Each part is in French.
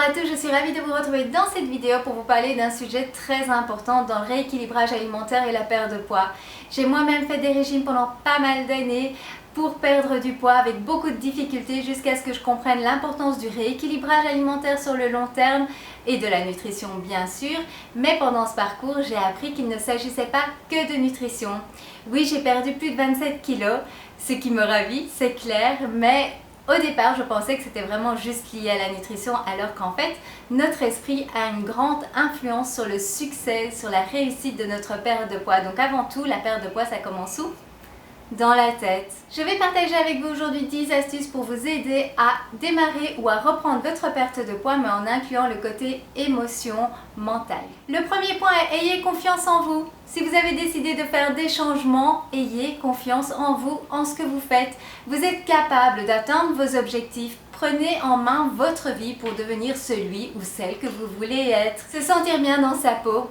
à tous, je suis ravie de vous retrouver dans cette vidéo pour vous parler d'un sujet très important dans le rééquilibrage alimentaire et la perte de poids. J'ai moi-même fait des régimes pendant pas mal d'années pour perdre du poids avec beaucoup de difficultés jusqu'à ce que je comprenne l'importance du rééquilibrage alimentaire sur le long terme et de la nutrition bien sûr, mais pendant ce parcours j'ai appris qu'il ne s'agissait pas que de nutrition. Oui, j'ai perdu plus de 27 kilos, ce qui me ravit, c'est clair, mais au départ, je pensais que c'était vraiment juste lié à la nutrition, alors qu'en fait, notre esprit a une grande influence sur le succès, sur la réussite de notre perte de poids. Donc avant tout, la perte de poids, ça commence où? Dans la tête. Je vais partager avec vous aujourd'hui 10 astuces pour vous aider à démarrer ou à reprendre votre perte de poids, mais en incluant le côté émotion mentale. Le premier point est ayez confiance en vous. Si vous avez décidé de faire des changements, ayez confiance en vous, en ce que vous faites. Vous êtes capable d'atteindre vos objectifs. Prenez en main votre vie pour devenir celui ou celle que vous voulez être. Se sentir bien dans sa peau,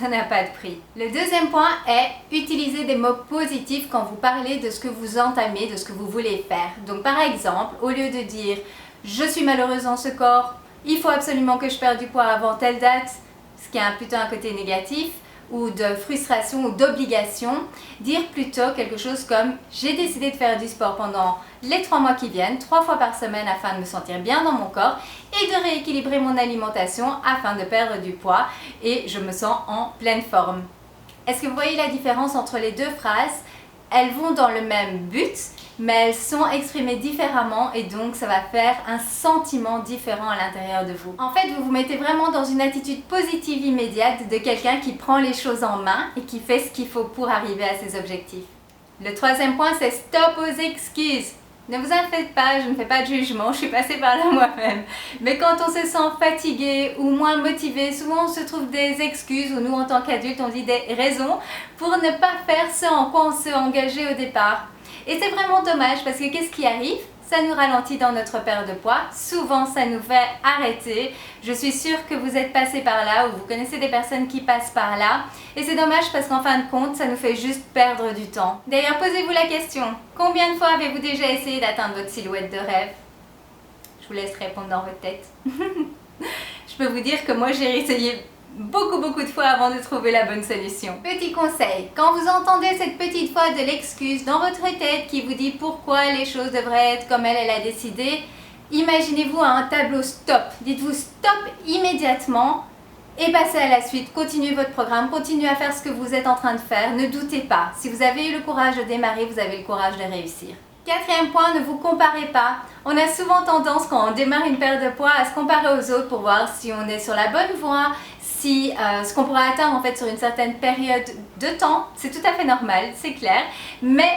ça n'a pas de prix. Le deuxième point est utiliser des mots positifs quand vous parlez de ce que vous entamez, de ce que vous voulez faire. Donc par exemple, au lieu de dire « je suis malheureuse dans ce corps, il faut absolument que je perde du poids avant telle date », ce qui a plutôt un côté négatif, ou de frustration ou d'obligation, dire plutôt quelque chose comme « j'ai décidé de faire du sport pendant les 3 mois qui viennent, 3 fois par semaine afin de me sentir bien dans mon corps et de rééquilibrer mon alimentation afin de perdre du poids et je me sens en pleine forme ». Est-ce que vous voyez la différence entre les deux phrases? Elles vont dans le même but, mais elles sont exprimées différemment et donc ça va faire un sentiment différent à l'intérieur de vous. En fait, vous vous mettez vraiment dans une attitude positive immédiate de quelqu'un qui prend les choses en main et qui fait ce qu'il faut pour arriver à ses objectifs. Le troisième point, c'est stop aux excuses. Ne vous en faites pas, je ne fais pas de jugement, je suis passée par là moi-même. Mais quand on se sent fatigué ou moins motivé, souvent on se trouve des excuses ou nous en tant qu'adultes on dit des raisons pour ne pas faire ce en quoi on s'est engagé au départ. Et c'est vraiment dommage parce que qu'est-ce qui arrive? Ça nous ralentit dans notre perte de poids, souvent ça nous fait arrêter. Je suis sûre que vous êtes passé par là ou vous connaissez des personnes qui passent par là. Et c'est dommage parce qu'en fin de compte, ça nous fait juste perdre du temps. D'ailleurs, posez-vous la question, combien de fois avez-vous déjà essayé d'atteindre votre silhouette de rêve? Je vous laisse répondre dans votre tête. Je peux vous dire que moi j'ai essayé beaucoup de fois avant de trouver la bonne solution. Petit conseil, quand vous entendez cette petite voix de l'excuse dans votre tête qui vous dit pourquoi les choses devraient être comme elle a décidé, imaginez-vous à un tableau stop. Dites-vous stop immédiatement et passez à la suite. Continuez votre programme, continuez à faire ce que vous êtes en train de faire. Ne doutez pas. Si vous avez eu le courage de démarrer, vous avez le courage de réussir. Quatrième point, ne vous comparez pas. On a souvent tendance quand on démarre une perte de poids à se comparer aux autres pour voir si on est sur la bonne voie, si ce qu'on pourra atteindre en fait sur une certaine période de temps. C'est tout à fait normal, c'est clair, mais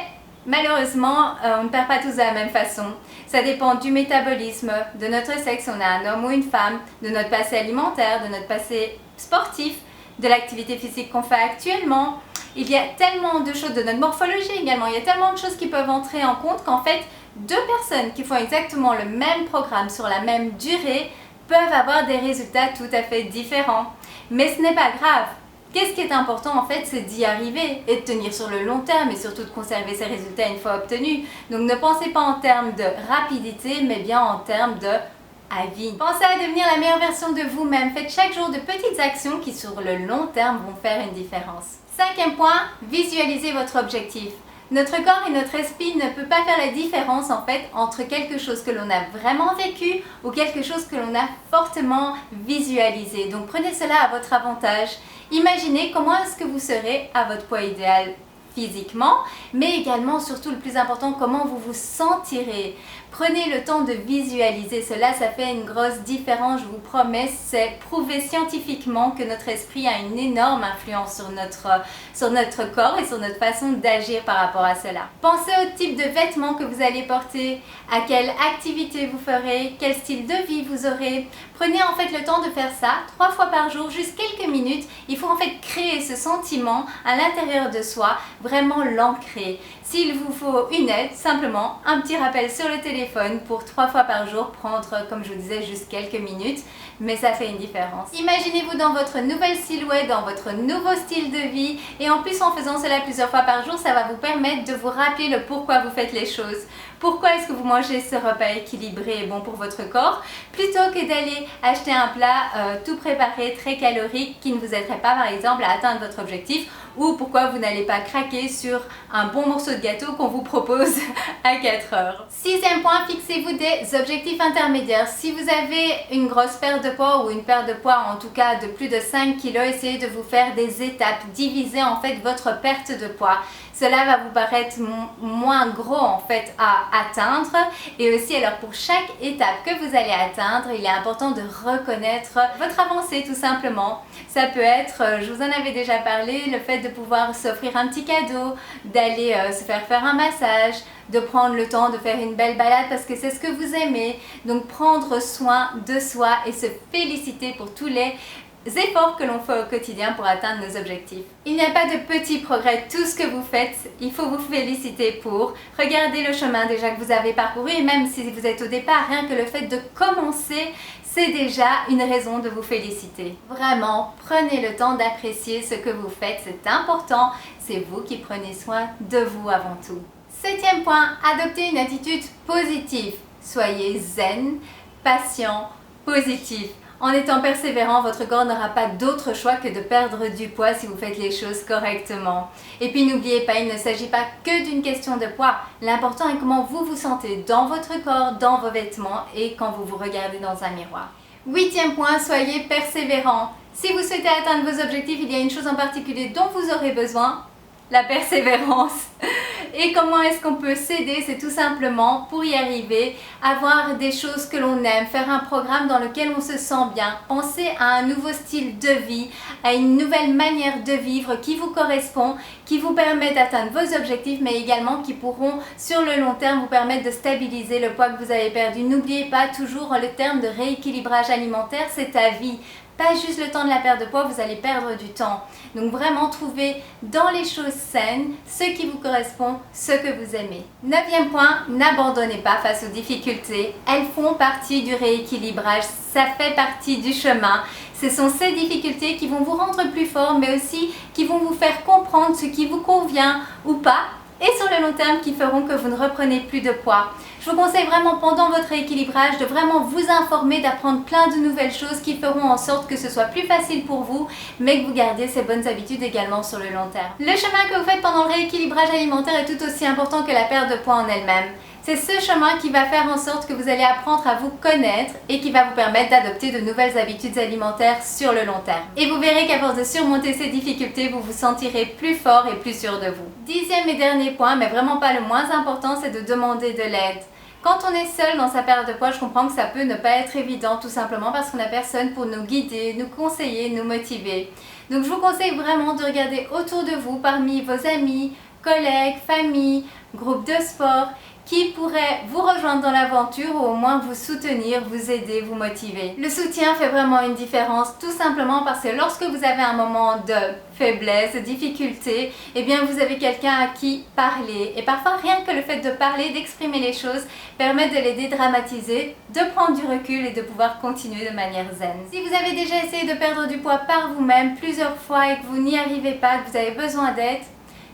malheureusement on ne perd pas tous de la même façon. Ça dépend du métabolisme, de notre sexe, on a un homme ou une femme, de notre passé alimentaire, de notre passé sportif, de l'activité physique qu'on fait actuellement. Il y a tellement de choses, de notre morphologie également, il y a tellement de choses qui peuvent entrer en compte qu'en fait, deux personnes qui font exactement le même programme sur la même durée peuvent avoir des résultats tout à fait différents. Mais ce n'est pas grave. Qu'est-ce qui est important en fait, c'est d'y arriver et de tenir sur le long terme et surtout de conserver ces résultats une fois obtenus. Donc ne pensez pas en termes de rapidité, mais bien en termes de à vie. Pensez à devenir la meilleure version de vous-même. Faites chaque jour de petites actions qui sur le long terme vont faire une différence. Cinquième point, visualisez votre objectif. Notre corps et notre esprit ne peuvent pas faire la différence en fait entre quelque chose que l'on a vraiment vécu ou quelque chose que l'on a fortement visualisé. Donc prenez cela à votre avantage. Imaginez comment est-ce que vous serez à votre poids idéal physiquement, mais également, surtout le plus important, comment vous vous sentirez. Prenez le temps de visualiser cela, ça fait une grosse différence, je vous promets. C'est prouvé scientifiquement que notre esprit a une énorme influence sur notre corps et sur notre façon d'agir par rapport à cela. Pensez au type de vêtements que vous allez porter, à quelle activité vous ferez, quel style de vie vous aurez. Prenez en fait le temps de faire ça 3 fois par jour, juste quelques minutes. Il faut en fait créer ce sentiment à l'intérieur de soi, vraiment l'ancrer. S'il vous faut une aide, simplement un petit rappel sur le téléphone pour 3 fois par jour, prendre, comme je vous disais, juste quelques minutes, mais ça fait une différence. Imaginez-vous dans votre nouvelle silhouette, dans votre nouveau style de vie, et en plus en faisant cela plusieurs fois par jour, ça va vous permettre de vous rappeler le pourquoi vous faites les choses. Pourquoi est-ce que vous mangez ce repas équilibré et bon pour votre corps, plutôt que d'aller acheter un plat tout préparé, très calorique, qui ne vous aiderait pas par exemple à atteindre votre objectif, ou pourquoi vous n'allez pas craquer sur un bon morceau de gâteau qu'on vous propose à 4 heures. Sixième point, fixez-vous des objectifs intermédiaires. Si vous avez une grosse perte de poids ou une perte de poids en tout cas de plus de 5 kg, essayez de vous faire des étapes, divisez en fait votre perte de poids. Cela va vous paraître moins gros en fait à atteindre, et aussi alors pour chaque étape que vous allez atteindre, il est important de reconnaître votre avancée tout simplement. Ça peut être, je vous en avais déjà parlé, le fait de pouvoir s'offrir un petit cadeau, d'aller se faire un massage, de prendre le temps de faire une belle balade parce que c'est ce que vous aimez. Donc prendre soin de soi et se féliciter pour tous les efforts que l'on fait au quotidien pour atteindre nos objectifs. Il n'y a pas de petits progrès, tout ce que vous faites, il faut vous féliciter pour. Regardez le chemin déjà que vous avez parcouru, et même si vous êtes au départ, rien que le fait de commencer, c'est déjà une raison de vous féliciter. Vraiment, prenez le temps d'apprécier ce que vous faites, c'est important, c'est vous qui prenez soin de vous avant tout. Septième point, adoptez une attitude positive. Soyez zen, patient, positif. En étant persévérant, votre corps n'aura pas d'autre choix que de perdre du poids si vous faites les choses correctement. Et puis n'oubliez pas, il ne s'agit pas que d'une question de poids. L'important est comment vous vous sentez dans votre corps, dans vos vêtements et quand vous vous regardez dans un miroir. Huitième point, soyez persévérant. Si vous souhaitez atteindre vos objectifs, il y a une chose en particulier dont vous aurez besoin, la persévérance. Et comment est-ce qu'on peut s'aider? C'est tout simplement, pour y arriver, avoir des choses que l'on aime, faire un programme dans lequel on se sent bien, penser à un nouveau style de vie, à une nouvelle manière de vivre qui vous correspond, qui vous permet d'atteindre vos objectifs, mais également qui pourront sur le long terme vous permettre de stabiliser le poids que vous avez perdu. N'oubliez pas toujours le terme de rééquilibrage alimentaire, c'est à vie. Pas juste le temps de la perte de poids, vous allez perdre du temps. Donc vraiment trouvez dans les choses saines ce qui vous correspond, ce que vous aimez. Neuvième point, n'abandonnez pas face aux difficultés. Elles font partie du rééquilibrage, ça fait partie du chemin. Ce sont ces difficultés qui vont vous rendre plus fort, mais aussi qui vont vous faire comprendre ce qui vous convient ou pas, et sur le long terme qui feront que vous ne reprenez plus de poids. Je vous conseille vraiment pendant votre rééquilibrage de vraiment vous informer, d'apprendre plein de nouvelles choses qui feront en sorte que ce soit plus facile pour vous, mais que vous gardiez ces bonnes habitudes également sur le long terme. Le chemin que vous faites pendant le rééquilibrage alimentaire est tout aussi important que la perte de poids en elle-même. C'est ce chemin qui va faire en sorte que vous allez apprendre à vous connaître et qui va vous permettre d'adopter de nouvelles habitudes alimentaires sur le long terme. Et vous verrez qu'à force de surmonter ces difficultés, vous vous sentirez plus fort et plus sûr de vous. Dixième et dernier point, mais vraiment pas le moins important, c'est de demander de l'aide. Quand on est seul dans sa perte de poids, je comprends que ça peut ne pas être évident, tout simplement parce qu'on n'a personne pour nous guider, nous conseiller, nous motiver. Donc je vous conseille vraiment de regarder autour de vous, parmi vos amis, collègues, famille, groupes de sport, qui pourrait vous rejoindre dans l'aventure ou au moins vous soutenir, vous aider, vous motiver. Le soutien fait vraiment une différence, tout simplement parce que lorsque vous avez un moment de faiblesse, de difficulté, eh bien vous avez quelqu'un à qui parler. Et parfois rien que le fait de parler, d'exprimer les choses, permet de les dédramatiser, de prendre du recul et de pouvoir continuer de manière zen. Si vous avez déjà essayé de perdre du poids par vous-même plusieurs fois et que vous n'y arrivez pas, que vous avez besoin d'aide,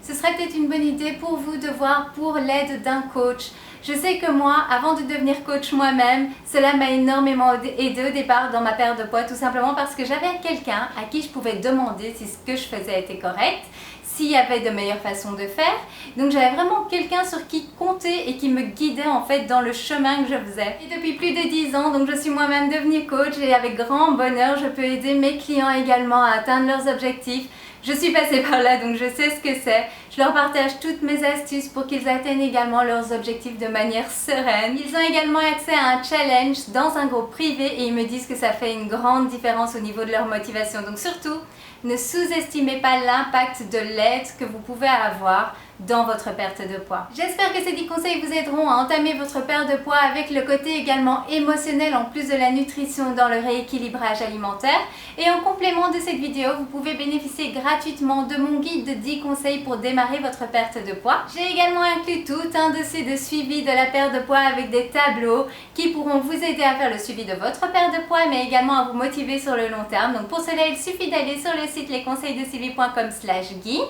ce serait peut-être une bonne idée pour vous de voir pour l'aide d'un coach. Je sais que moi, avant de devenir coach moi-même, cela m'a énormément aidé au départ dans ma perte de poids, tout simplement parce que j'avais quelqu'un à qui je pouvais demander si ce que je faisais était correct, s'il y avait de meilleures façons de faire. Donc j'avais vraiment quelqu'un sur qui compter et qui me guidait en fait dans le chemin que je faisais. Et depuis plus de 10 ans, donc je suis moi-même devenue coach et avec grand bonheur, je peux aider mes clients également à atteindre leurs objectifs. Je suis passée par là, donc je sais ce que c'est. Je leur partage toutes mes astuces pour qu'ils atteignent également leurs objectifs de manière sereine. Ils ont également accès à un challenge dans un groupe privé et ils me disent que ça fait une grande différence au niveau de leur motivation. Donc surtout, ne sous-estimez pas l'impact de l'aide que vous pouvez avoir dans votre perte de poids. J'espère que ces 10 conseils vous aideront à entamer votre perte de poids avec le côté également émotionnel en plus de la nutrition dans le rééquilibrage alimentaire. Et en complément de cette vidéo, vous pouvez bénéficier gratuitement de mon guide de 10 conseils pour démarrer votre perte de poids. J'ai également inclus tout un dossier de suivi de la perte de poids avec des tableaux qui pourront vous aider à faire le suivi de votre perte de poids mais également à vous motiver sur le long terme. Donc pour cela, il suffit d'aller sur le site lesconseilsdesylvie.com/guide.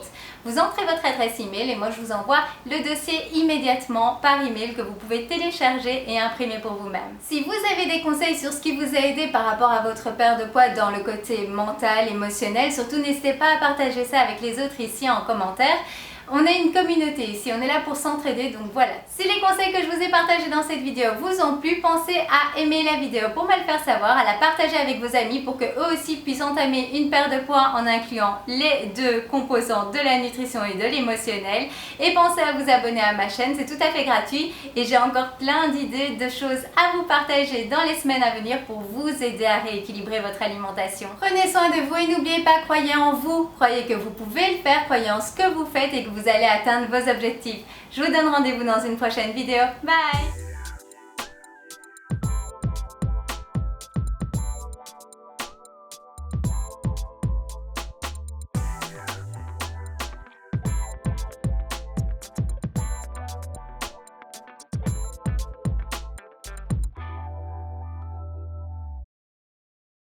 Vous entrez votre adresse email et moi je vous envoie le dossier immédiatement par email que vous pouvez télécharger et imprimer pour vous-même. Si vous avez des conseils sur ce qui vous a aidé par rapport à votre perte de poids dans le côté mental, émotionnel, surtout n'hésitez pas à partager ça avec les autres ici en commentaire. On est une communauté ici, on est là pour s'entraider, donc voilà. Si les conseils que je vous ai partagés dans cette vidéo vous ont plu, pensez à aimer la vidéo pour me le faire savoir, à la partager avec vos amis pour que eux aussi puissent entamer une perte de poids en incluant les deux composants de la nutrition et de l'émotionnel. Et pensez à vous abonner à ma chaîne, c'est tout à fait gratuit et j'ai encore plein d'idées, de choses à vous partager dans les semaines à venir pour vous aider à rééquilibrer votre alimentation. Prenez soin de vous et n'oubliez pas, croyez en vous, croyez que vous pouvez le faire, croyez en ce que vous faites et que vous allez atteindre vos objectifs. Je vous donne rendez-vous dans une prochaine vidéo. Bye!